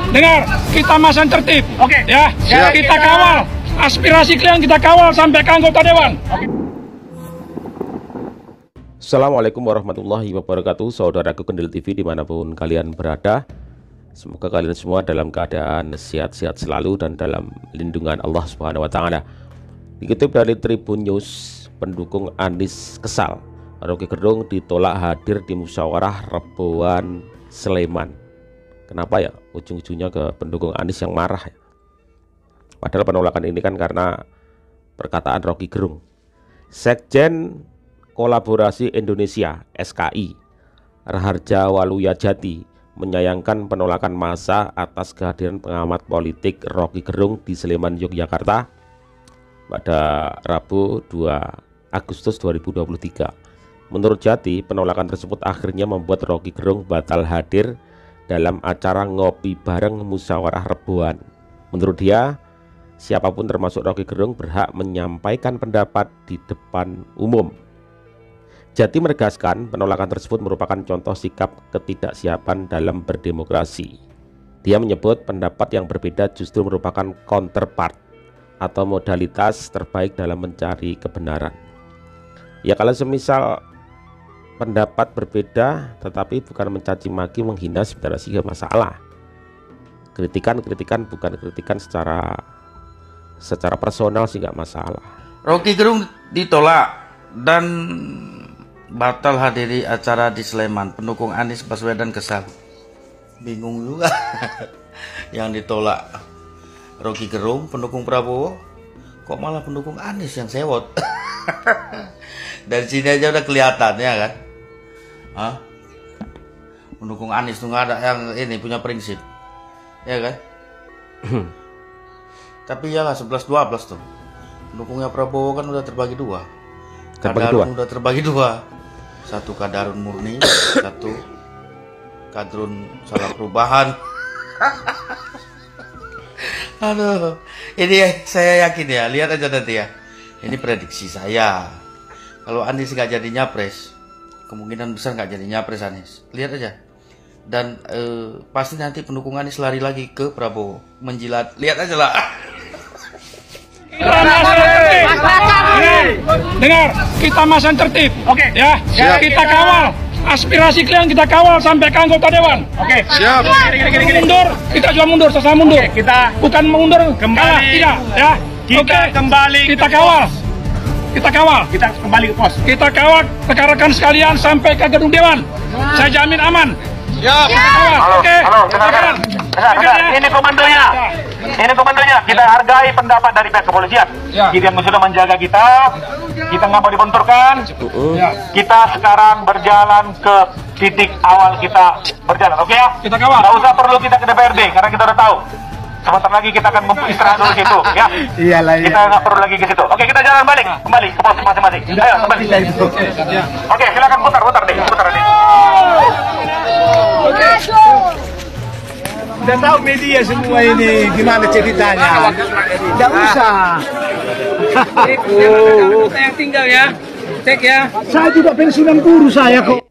Dengar, kita masang tertib. Oke. Ya, Siap. kita kawal. Aspirasi kalian kita kawal sampai ke anggota dewan. Assalamualaikum warahmatullahi wabarakatuh. Saudaraku Kendil TV dimanapun kalian berada, semoga kalian semua dalam keadaan sehat-sehat selalu dan dalam lindungan Allah Subhanahu wa Ta'ala. Dikutip dari Tribun News, pendukung Anies kesal, Rocky Gerung ditolak hadir di musyawarah Reboan Sleman. Kenapa ya ujung-ujungnya ke pendukung Anies yang marah ya? Padahal penolakan ini kan karena perkataan Rocky Gerung. Sekjen Kolaborasi Indonesia (SKI) Raharja Waluyajati menyayangkan penolakan massa atas kehadiran pengamat politik Rocky Gerung di Sleman, Yogyakarta pada Rabu 2 Agustus 2023. Menurut Jati, penolakan tersebut akhirnya membuat Rocky Gerung batal hadir dalam acara ngopi bareng musyawarah Reboan. Menurut dia, siapapun termasuk Rocky Gerung berhak menyampaikan pendapat di depan umum. Jati menegaskan penolakan tersebut merupakan contoh sikap ketidaksiapan dalam berdemokrasi. Dia menyebut pendapat yang berbeda justru merupakan counterpart atau modalitas terbaik dalam mencari kebenaran. Ya, kalau semisal pendapat berbeda tetapi bukan mencaci maki, menghina, sebenarnya sih gak masalah. Kritikan bukan kritikan secara personal sih gak masalah. Rocky Gerung ditolak dan batal hadiri acara di Sleman. Pendukung Anies Baswedan kesal. Bingung juga. Yang ditolak Rocky Gerung, pendukung Prabowo, kok malah pendukung Anies yang sewot. Dari sini aja udah kelihatan ya kan. Hah? Pendukung Anies tuh nggak ada yang ini punya prinsip, ya kan? Tapi ya lah 11-12 tuh. Pendukungnya Prabowo kan udah terbagi dua. Kadarun udah terbagi dua. Satu kadarun murni, satu kadrun salah perubahan. Aduh, ini saya yakin ya, lihat aja nanti ya. Ini prediksi saya. Kalau Anies nggak jadi nyapres, kemungkinan besar nggak jadi nyapres Anies. Lihat aja. Dan pasti nanti pendukung Anies lari lagi ke Prabowo, menjilat. Lihat aja lah. Dengar, kita masang tertib. Oke. Ya, kita kawal. Aspirasi kalian kita kawal sampai ke anggota dewan. Oke. Siap. Gini. Mundur, kita juga mundur, sesama mundur. Oke, kita bukan mundur kembali. kalah, tidak, ya. Kita kembali. Kita kawal. Kita kawal. Kita kembali ke pos. Kita kawal rekan-rekan sekalian sampai ke gedung dewan. Saya jamin aman. Siap. Oke. Halo, dengarkan. Ini komandonya. Ini komandonya. Kita hargai pendapat dari pihak kepolisian. Ya. Kita yang sudah menjaga kita nggak mau dibenturkan. Ya. Kita sekarang berjalan ke titik awal kita berjalan, oke ya? Kita kawal. Nggak usah perlu kita ke DPRD karena kita udah tahu. Sebentar lagi kita akan istirahat dulu situ, ya? Iyalah. Kita nggak perlu lagi ke situ. Oke, kita jalan balik, kembali ke pos masing-masing. Ayo, kembali. Oke, silakan putar deh, putar deh. Udah tahu media semua ini gimana ceritanya. Tidak usah. Yang tinggal ya. Cek ya. Saya juga pensiunan guru saya kok.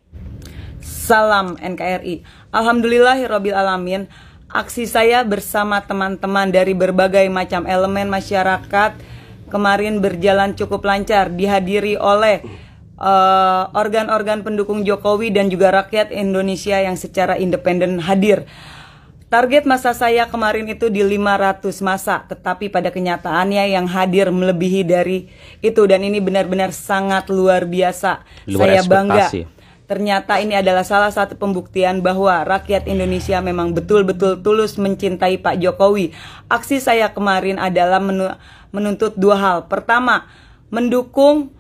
Salam NKRI. Alhamdulillahirabbil alamin. Aksi saya bersama teman-teman dari berbagai macam elemen masyarakat kemarin berjalan cukup lancar, dihadiri oleh organ-organ pendukung Jokowi dan juga rakyat Indonesia yang secara independen hadir. Target massa saya kemarin itu di 500 massa, tetapi pada kenyataannya yang hadir melebihi dari itu, dan ini benar-benar sangat luar biasa. Saya bangga. Ternyata ini adalah salah satu pembuktian bahwa rakyat Indonesia memang betul-betul tulus mencintai Pak Jokowi. Aksi saya kemarin adalah menuntut dua hal. Pertama, mendukung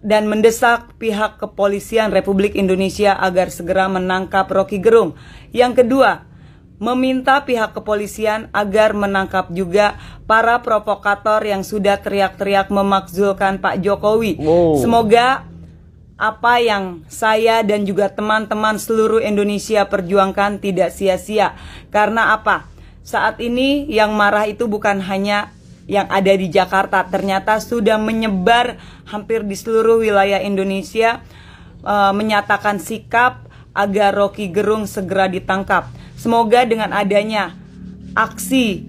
dan mendesak pihak kepolisian Republik Indonesia agar segera menangkap Rocky Gerung. Yang kedua, meminta pihak kepolisian agar menangkap juga para provokator yang sudah teriak-teriak memakzulkan Pak Jokowi. Semoga apa yang saya dan juga teman-teman seluruh Indonesia perjuangkan tidak sia-sia. Karena apa? Saat ini yang marah itu bukan hanya yang ada di Jakarta, ternyata sudah menyebar hampir di seluruh wilayah Indonesia, menyatakan sikap agar Rocky Gerung segera ditangkap. Semoga dengan adanya aksi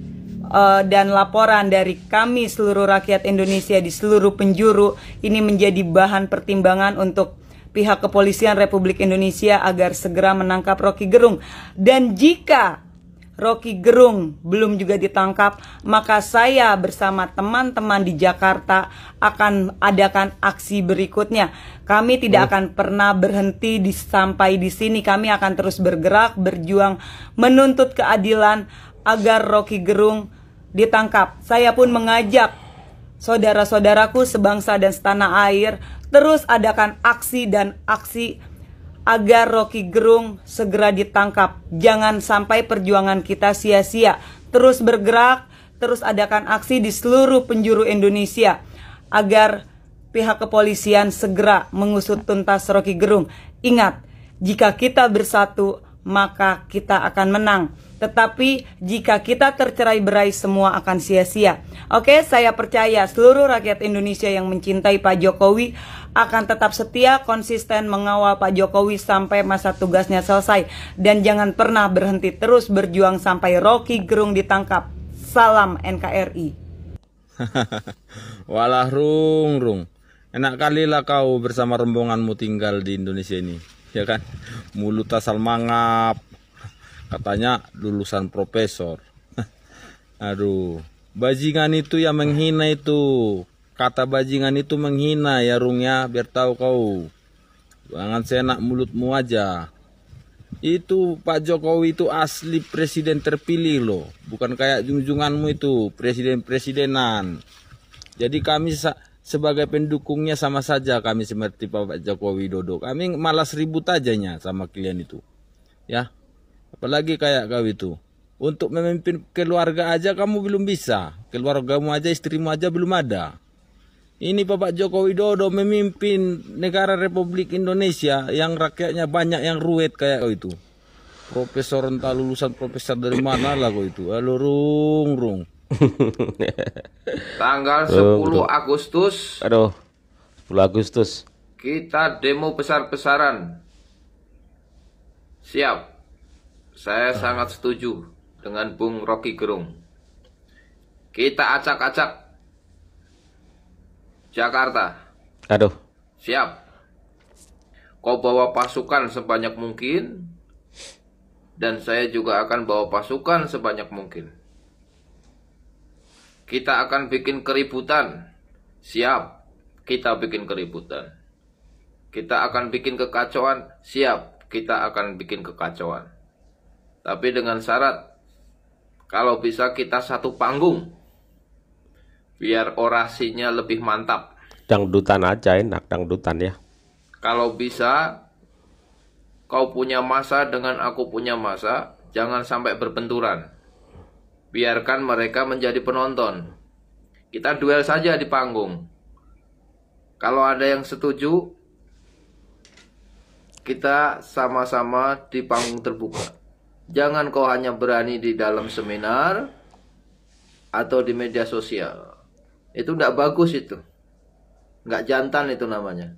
dan laporan dari kami seluruh rakyat Indonesia di seluruh penjuru ini menjadi bahan pertimbangan untuk pihak kepolisian Republik Indonesia agar segera menangkap Rocky Gerung. Dan jika Rocky Gerung belum juga ditangkap, maka saya bersama teman-teman di Jakarta akan adakan aksi berikutnya. Kami tidak akan pernah berhenti sampai di sini. Kami akan terus bergerak, berjuang, menuntut keadilan agar Rocky Gerung ditangkap. Saya pun mengajak saudara-saudaraku sebangsa dan setanah air terus adakan aksi dan aksi agar Rocky Gerung segera ditangkap. Jangan sampai perjuangan kita sia-sia. Terus bergerak, terus adakan aksi di seluruh penjuru Indonesia agar pihak kepolisian segera mengusut tuntas Rocky Gerung. Ingat, jika kita bersatu, maka kita akan menang. Tetapi jika kita tercerai-berai, semua akan sia-sia. Oke, saya percaya seluruh rakyat Indonesia yang mencintai Pak Jokowi akan tetap setia, konsisten mengawal Pak Jokowi sampai masa tugasnya selesai. Dan jangan pernah berhenti, terus berjuang sampai Rocky Gerung ditangkap. Salam NKRI. Walah Rung. Enak kali lah kau bersama rombonganmu tinggal di Indonesia ini, ya kan? Mulut asal mangap. Katanya lulusan profesor. Aduh, bajingan itu yang menghina itu. Kata bajingan itu menghina ya Rung ya, biar tahu kau. Jangan seenak mulutmu aja. Itu Pak Jokowi itu asli presiden terpilih loh. Bukan kayak junjunganmu itu, presiden-presidenan. Jadi kami sebagai pendukungnya sama saja kami seperti Pak Jokowi Dodo. Kami malas ribut ajanya sama kalian itu. Ya. Apalagi kayak kau itu. Untuk memimpin keluarga aja kamu belum bisa. Keluargamu aja, istrimu aja belum ada. Ini Bapak Joko Widodo memimpin negara Republik Indonesia yang rakyatnya banyak yang ruwet kayak kau itu. Profesor entah lulusan profesor dari mana lah kau itu. Halo Rung. Tanggal 10 Agustus. Aduh, 10 Agustus. Kita demo besar-besaran. Siap. Saya sangat setuju dengan Bung Rocky Gerung. Kita acak-acak Jakarta. Aduh. Siap. Kau bawa pasukan sebanyak mungkin, dan saya juga akan bawa pasukan sebanyak mungkin. Kita akan bikin keributan. Siap. Kita bikin keributan. Kita akan bikin kekacauan. Siap. Kita akan bikin kekacauan. Tapi dengan syarat, kalau bisa kita satu panggung, biar orasinya lebih mantap. Dangdutan aja, enak dangdutan ya. Kalau bisa, kau punya masa dengan aku punya masa, jangan sampai berbenturan. Biarkan mereka menjadi penonton. Kita duel saja di panggung. Kalau ada yang setuju, kita sama-sama di panggung terbuka. Jangan kau hanya berani di dalam seminar atau di media sosial. Itu tidak bagus itu. Nggak jantan itu namanya.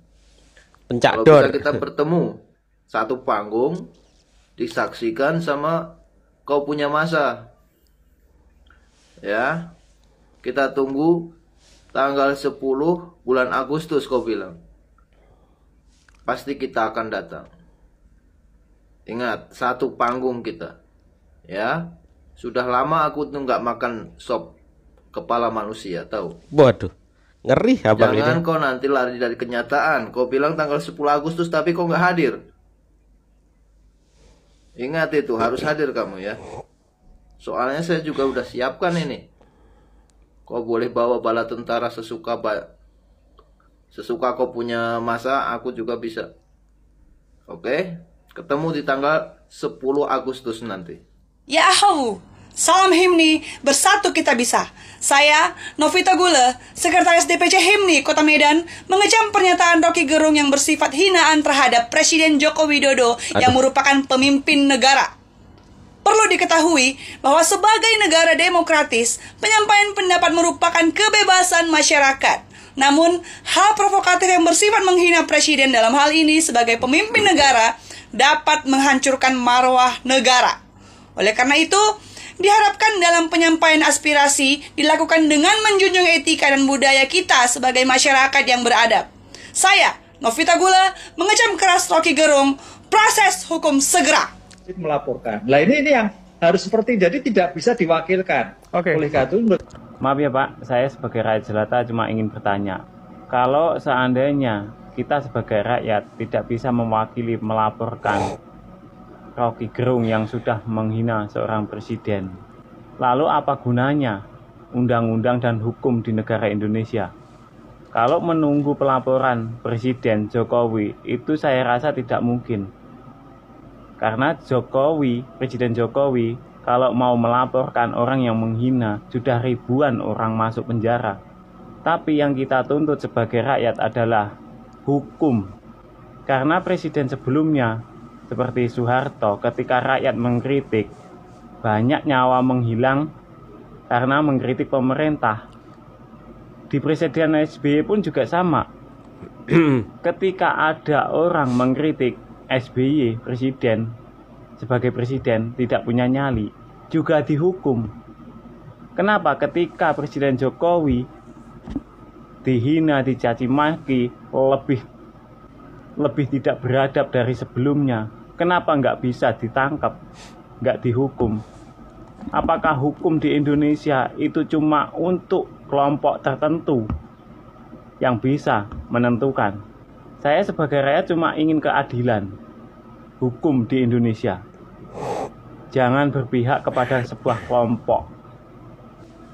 Pencador. Kalau bisa kita bertemu satu panggung, disaksikan sama kau punya masa. Ya. Kita tunggu tanggal 10 bulan Agustus kau bilang. Pasti kita akan datang. Ingat, satu panggung kita. Ya. Sudah lama aku tuh nggak makan sop kepala manusia, tahu? Waduh. Ngeri abang ini. Jangan kau nanti lari dari kenyataan. Kau bilang tanggal 10 Agustus tapi kau nggak hadir. Ingat itu, harus hadir kamu ya. Soalnya saya juga udah siapkan ini. Kau boleh bawa bala tentara sesuka kau punya masa, aku juga bisa. Oke? Ketemu di tanggal 10 Agustus nanti. Yahoo! Salam Himni, bersatu kita bisa. Saya, Novita Gula, Sekretaris DPC Himni Kota Medan, mengecam pernyataan Rocky Gerung yang bersifat hinaan terhadap Presiden Joko Widodo yang merupakan pemimpin negara. Perlu diketahui bahwa sebagai negara demokratis, penyampaian pendapat merupakan kebebasan masyarakat. Namun, hal provokatif yang bersifat menghina Presiden dalam hal ini sebagai pemimpin negara dapat menghancurkan marwah negara. Oleh karena itu, Diharapkan dalam penyampaian aspirasi dilakukan dengan menjunjung etika dan budaya kita sebagai masyarakat yang beradab. Saya, Novita Gula, mengecam keras Rocky Gerung, proses hukum segera. Melaporkan. Nah ini yang harus seperti, jadi tidak bisa diwakilkan. Oleh karena itu, maaf ya Pak, saya sebagai rakyat jelata cuma ingin bertanya. Kalau seandainya kita sebagai rakyat tidak bisa mewakili melaporkan Rocky Gerung yang sudah menghina seorang presiden, lalu apa gunanya undang-undang dan hukum di negara Indonesia? Kalau menunggu pelaporan Presiden Jokowi, itu saya rasa tidak mungkin. Karena Presiden Jokowi, kalau mau melaporkan orang yang menghina, sudah ribuan orang masuk penjara. Tapi yang kita tuntut sebagai rakyat adalah hukum. Karena presiden sebelumnya, seperti Soeharto, ketika rakyat mengkritik, banyak nyawa menghilang karena mengkritik pemerintah. Di Presiden SBY pun juga sama. Ketika ada orang mengkritik SBY, presiden, sebagai presiden tidak punya nyali, juga dihukum. Kenapa? Ketika Presiden Jokowi dihina, dicaci maki, lebih tidak beradab dari sebelumnya, kenapa nggak bisa ditangkap, nggak dihukum? Apakah hukum di Indonesia itu cuma untuk kelompok tertentu yang bisa menentukan? Saya sebagai rakyat cuma ingin keadilan hukum di Indonesia. Jangan berpihak kepada sebuah kelompok.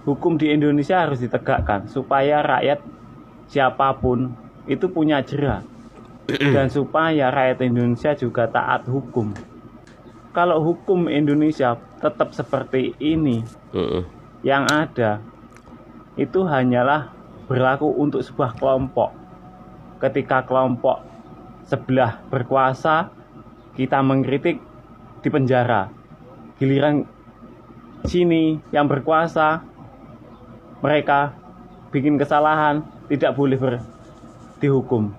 Hukum di Indonesia harus ditegakkan supaya rakyat siapapun itu punya jera, dan supaya rakyat Indonesia juga taat hukum. Kalau hukum Indonesia tetap seperti ini, yang ada itu hanyalah berlaku untuk sebuah kelompok. Ketika kelompok sebelah berkuasa, kita mengkritik di penjara. Giliran sini yang berkuasa, mereka bikin kesalahan, tidak boleh dihukum.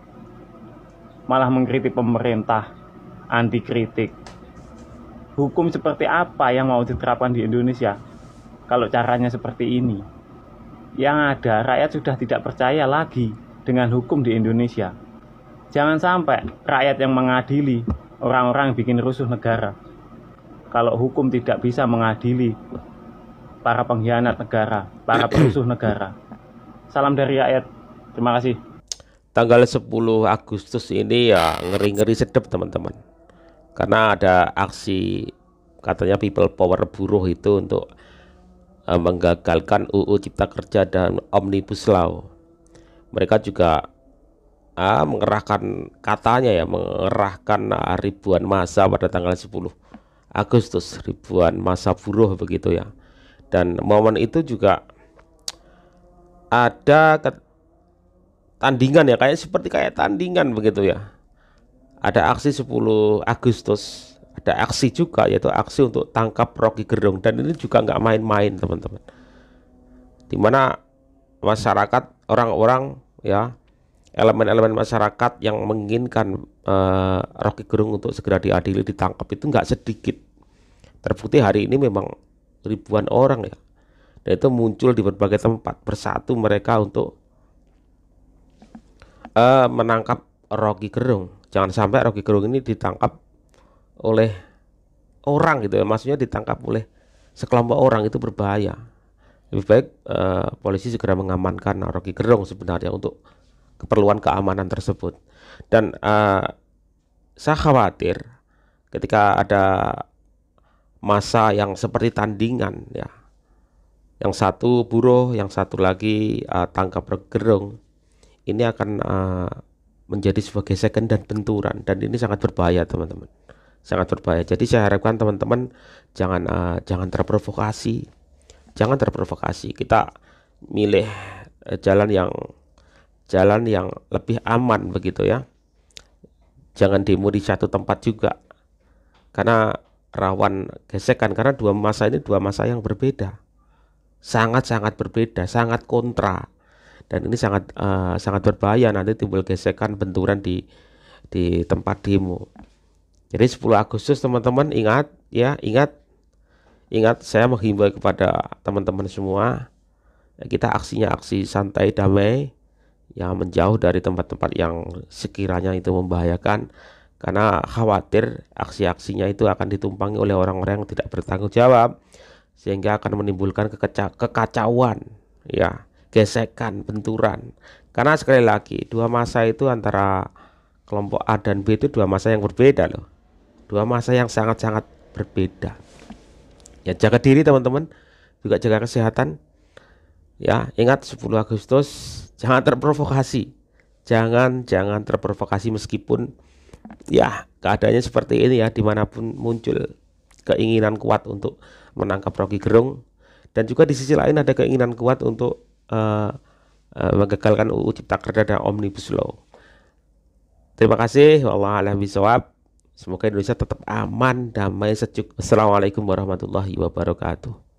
Malah mengkritik pemerintah, anti kritik. Hukum seperti apa yang mau diterapkan di Indonesia kalau caranya seperti ini? Yang ada, rakyat sudah tidak percaya lagi dengan hukum di Indonesia. Jangan sampai rakyat yang mengadili orang-orang yang bikin rusuh negara. Kalau hukum tidak bisa mengadili para pengkhianat negara, para perusuh negara. Salam dari rakyat. Terima kasih. Tanggal 10 Agustus ini ya ngeri-ngeri sedep teman-teman. Karena ada aksi katanya People Power buruh itu untuk menggagalkan UU Cipta Kerja dan Omnibus Law. Mereka juga mengerahkan ribuan massa pada tanggal 10 Agustus, ribuan massa buruh begitu ya. Dan momen itu juga ada tandingan ya, kayak tandingan begitu ya. Ada aksi 10 Agustus, ada aksi juga yaitu aksi untuk tangkap Rocky Gerung, dan ini juga nggak main-main teman-teman. Dimana masyarakat, orang-orang ya, elemen-elemen masyarakat yang menginginkan Rocky Gerung untuk segera diadili, ditangkap itu nggak sedikit. Terbukti hari ini memang ribuan orang ya, dan itu muncul di berbagai tempat, bersatu mereka untuk menangkap Rocky Gerung. Jangan sampai Rocky Gerung ini ditangkap oleh orang gitu ya, maksudnya ditangkap oleh sekelompok orang, itu berbahaya. Lebih baik polisi segera mengamankan Rocky Gerung sebenarnya untuk keperluan keamanan tersebut. Dan saya khawatir ketika ada masa yang seperti tandingan ya, yang satu buruh, yang satu lagi tangkap Rocky Gerung, ini akan menjadi sebuah gesekan dan benturan, dan ini sangat berbahaya teman-teman, sangat berbahaya. Jadi saya harapkan teman-teman jangan terprovokasi, kita milih jalan yang lebih aman begitu ya. Jangan demo di satu tempat juga, karena rawan gesekan, karena dua masa yang berbeda, sangat berbeda, sangat kontra. Dan ini sangat berbahaya, nanti timbul gesekan, benturan di tempat demo. Jadi 10 Agustus teman-teman ingat ingat, saya menghimbau kepada teman-teman semua, kita aksinya aksi santai damai, yang menjauh dari tempat-tempat yang sekiranya itu membahayakan, karena khawatir aksi-aksinya itu akan ditumpangi oleh orang-orang yang tidak bertanggung jawab, sehingga akan menimbulkan kekacauan, ya, gesekan, benturan. Karena sekali lagi, dua masa itu antara kelompok A dan B itu dua masa yang berbeda loh, dua masa yang sangat-sangat berbeda. Ya, jaga diri teman-teman, juga jaga kesehatan. Ya, ingat 10 Agustus jangan terprovokasi. Jangan terprovokasi meskipun ya keadaannya seperti ini ya, dimanapun muncul keinginan kuat untuk menangkap Rocky Gerung, dan juga di sisi lain ada keinginan kuat untuk menggagalkan UU Cipta Kerja dan Omnibus Law. Terima kasih. Wallahu a'lam bishawab. Semoga Indonesia tetap aman, damai, sejuk. Assalamualaikum warahmatullahi wabarakatuh.